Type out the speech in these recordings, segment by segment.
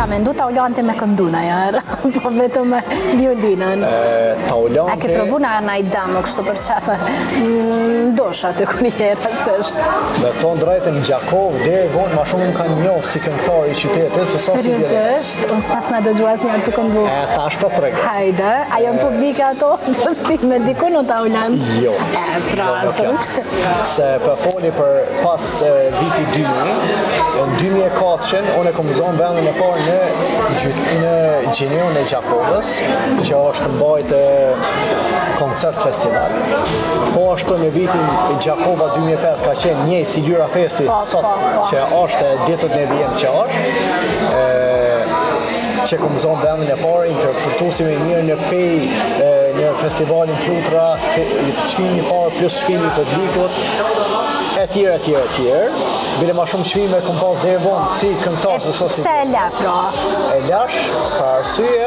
s'ka mendu taulante me kënduna jarë, po vetëm me violinën. Taulante... A ke provu në arna i damë, kështu për qafe, ndosha të kurjera, se është. Me thonë drejtën Gjakov, deri vonë ma shumë më kanë njohë si këngëtar i qytetit, se sa si direkt. Seriozisht, unë s'pas në dëgjuas njerë të këndu. Tash po treg. Hajde, a janë publike ato postime diku në taulan? Jo. Prasës. Se për foli për pas viti 2000, në 2004, unë e kom zonë vendin e parë në Gjineun e Gjakovës, që është mbajtë koncert festival. Po ashtu në vitin Gjakova 2005 ka qenë një si Lyra Festi sot, që është ditët në vijem që është, që kom zonë vendin e parë, interpretusim e mirë në pej në festivalin Flutra, çmimi i parë plus çmimi i publikut, e tjerë. Bile ma shumë çmime kom pas deri vonë si këngëtar se sot si. Se e la pra? E lash për arsye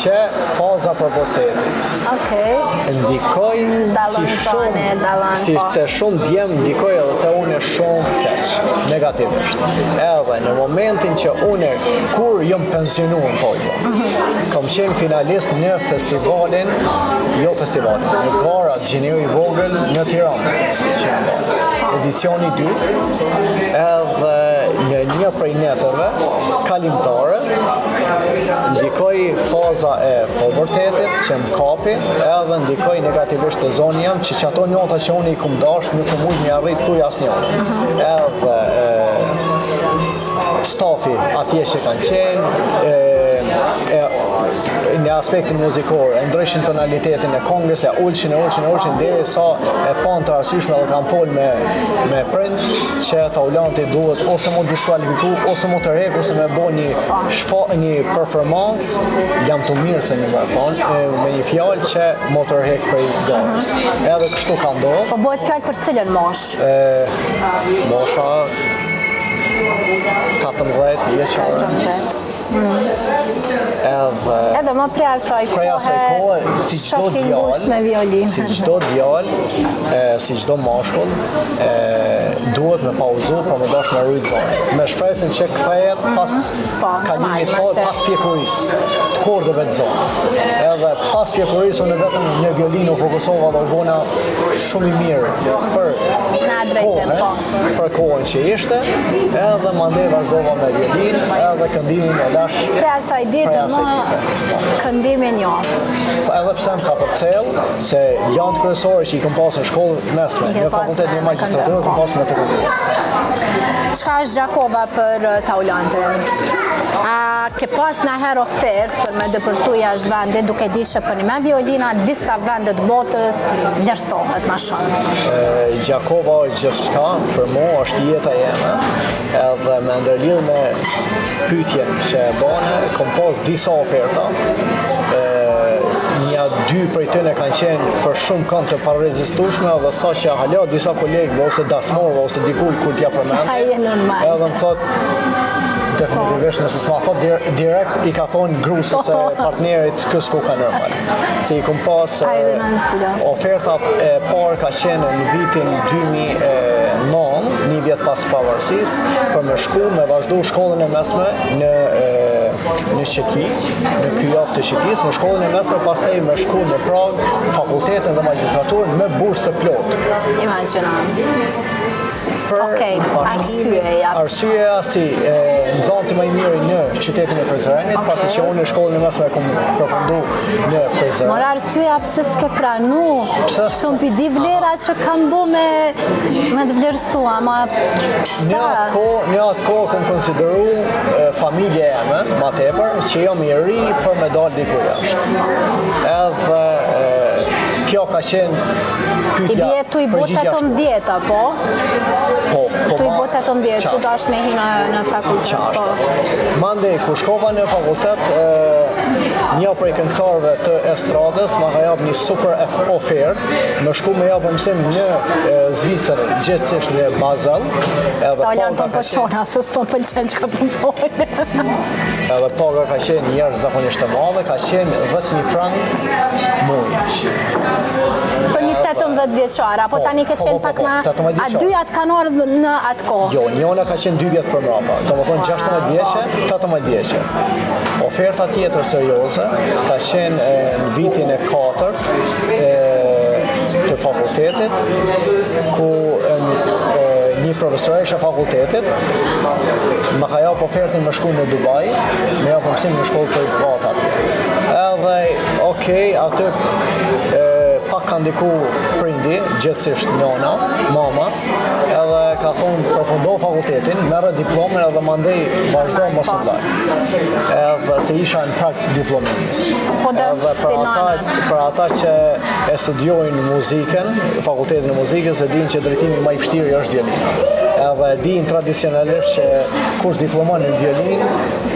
që faza për votetin. Okej. Ndikoj si të shumë djem, ndikoj edhe të une shumë keq, negativisht. Edhe në momentin që une, kur jom pensionu në fojza, kom qenë finalist në festivalin, në gara Gjineu i Vogël në Tiranë, edicioni 2, edhe në një prej netëve kalimtare, ndikoj faza e povertetit që më kapi, edhe ndikoj negativisht të zonë jam, që ato njota që unë i kum dash, nuk më mujt një arrit tuj asë njërë. Edhe stafi atje që kanë qenë, në aspektin muzikor, e ndryshin tonalitetin e kongës, e ulqin, deri sa e pan të arsyshme dhe kam fol me prind, që taulanti duhet ose mu diskualifiku, ose mu të rek, ose me bo një performance, jam të mirë se një me një fjallë që mu të rek prej garës. Edhe kështu ka ndohë. Po bëhet fjallë për cilën mosh? Mosha 14 vjeqare. Edhe më prej asaj kohë, shoki ngusht me violinën. Si çdo djalë, si çdo mashkull, duhet me pauzu për me dash me rujt zonë. Me shpresën që kthehet pas kalimit pas pjekurisë, të kordëve të zonë. Edhe pas pjekurisë unë vetëm një violinë u fokusova dhe u bona shumë i mirë për kohën që ishte, edhe mandej vazhdova me violinë, edhe këndimin e lash. Pre asaj ditë më këndimin jo. Edhe pse më ka përcel, se janë të kryesore që i këm pasë në shkollë mesme, në fakultet një magistraturë këm pasë me të këndimin. Çka është Gjakova për taulante? A ke pas në herë ofertë për me dëpërtu jashtë vendit, duke di që për një me violina, disa vendet botës vlerësohet ma shumë? Gjakova është gjithçka, për mu është jeta jeme, edhe me ndërlidh me pyetjen që e bane, kom pas disa oferta, dy prej tëne kanë qenë për shumë kënd të parezistueshme dhe sa që hala disa kolegë ose dasmorë ose dikuj ku t'ja përmendë. Edhe më thot definitivisht nëse s'ma thot direkt i ka thonë grusës se partnerit kësë ku ka nërmal. Se i kum pas oferta e parë ka qenë në vitin 2009, një vjet pas pavarësisë, për me shku me vazhdu shkollën e mesme në Shqeki, në ky javë të Shqekis, në shkollën e mesme, pastaj me shku në Pragë, fakultetin dhe magistraturën me bursë të plotë. Imagjinojmë. Okej, arsyeja. Arsyeja si nxënësi më i miri në qytetin e Prizrenit, pasi që unë në shkollën e mesme e kom përfundu në Prizren. Mora arsyeja pse s'ke pranu? Pse unë pidi vlerat që kam bu me të vlerësua, ma pse? Në atë kohë kom konsideru familje jeme, ma tepër, që jam i ri për me dalë diku jashtë. Edhe kjo ka qenë pyetja. I bje tu i bota të mdjeta, po? Po. Tu i bota të mdjetë, tu dash me hina në fakultet, po? Mandej, ku shkova në fakultet, një prej këngëtarëve të estradës ma ka jap një super ofertë, më shku me japë mësim në Zvicër, gjithësisht në Basel. Taljan të po qona, se s'po më pëlqen që ka përpojnë. Edhe paga ka qenë njerë zakonisht të madhe, ka qenë 10.000 frank muj. Për një 18 vjeçar, apo tani ke qenë pak më... A dyjat kanë ardhur në atë kohë? Jo, njona ka qenë 2 vjet për mbrapa. Domethënë 16 vjeçe, 18 vjeçe. Oferta tjetër serioze ka qenë në vitin e 4 të fakultetit, ku një profesoresh e fakultetit më ka jap ofertën me shku në Dubai, me jap mësim në shkollë private atje. Edhe, okej, aty pak ka ndiku prindi, gjithsesht njona, mama, edhe ka thonë përfundo fakultetin, merre diplomën edhe mandej vazhdo mos u ndaj. Edhe se isha në prag diplomin. Edhe për ata që e studiojnë muzikën, fakultetin e muzikës, e dinë që drejtimi më i vështirë është violina. Edhe dinë tradicionalisht që kush diplomon në violin,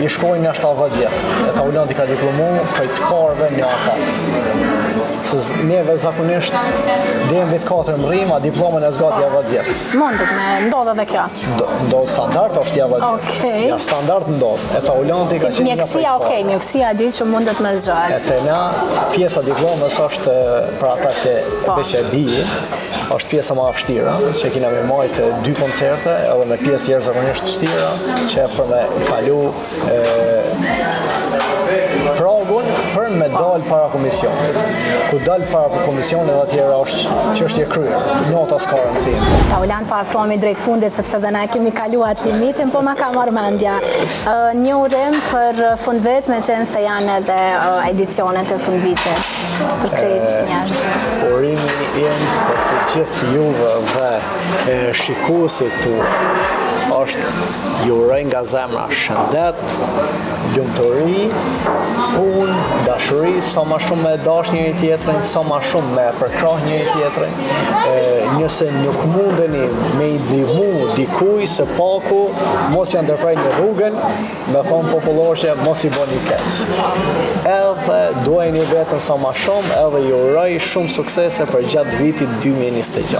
i shkojnë në 70 vjet. E Taulanti ka diplomu prej të parëve një afat. Se neve zakonisht dhem vit 4 më rrim, a diplomën e zgati javë 10 vjet. Mundet me ndodhe dhe kjo? Ndodh standard është javë 10 vjet. Okej. Ja standard ndodh. E Taulanti ka qenë mjekësia, okej, mjekësia di që mundet me zgjat. E te na, pjesa diplomës është për ata që di, është pjesa më e vështira, që kena me marrë 2 koncerte, edhe me pjesë jashtëzakonisht vështira, që për me kalu pragun për me dalë para komisionit. Ku dalë para komisionit dhe tjera është çështje kryer, nota s'ka rëndësi. Taulant pa afrohemi drejt fundit sepse dhe na kemi kaluar limitin, po ma ka marrë mendja. Një urim për fundvit, me qenë se janë edhe edicionet e fundvitit për krejt njerëzit. Urimi im për të gjithë juve dhe shikuesit tu është ju uroj nga zemra shëndet, lumturi, punë, dashuri, sa më shumë me dash njëri tjetrin, sa më shumë me përkrah njëri tjetrin. Nëse nuk mundeni me i ndihmu dikuj së paku, mos ja ndërprerni rrugën, me thonë popullorëve mos i bëni keq. Edhe duajeni veten sa më shumë, edhe ju uroj shumë suksese për gjatë vitit 2026.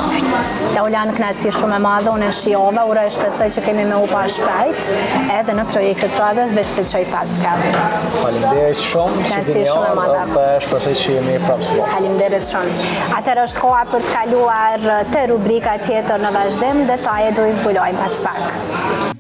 Taulant, kënaqësi shumë e madhe, unë shijova, uroj shpresoj që kemi me u pa shpejt, edhe në projekte të radhës, veç se çoj pas ka. Faleminderit shumë që keni ardhur, dhe shpresoj që jemi prapë së bashku. Faleminderit shumë. Atëherë është koha për të kaluar te rubrika tjetër në vazhdim, detajet do i zbulojmë pas pak.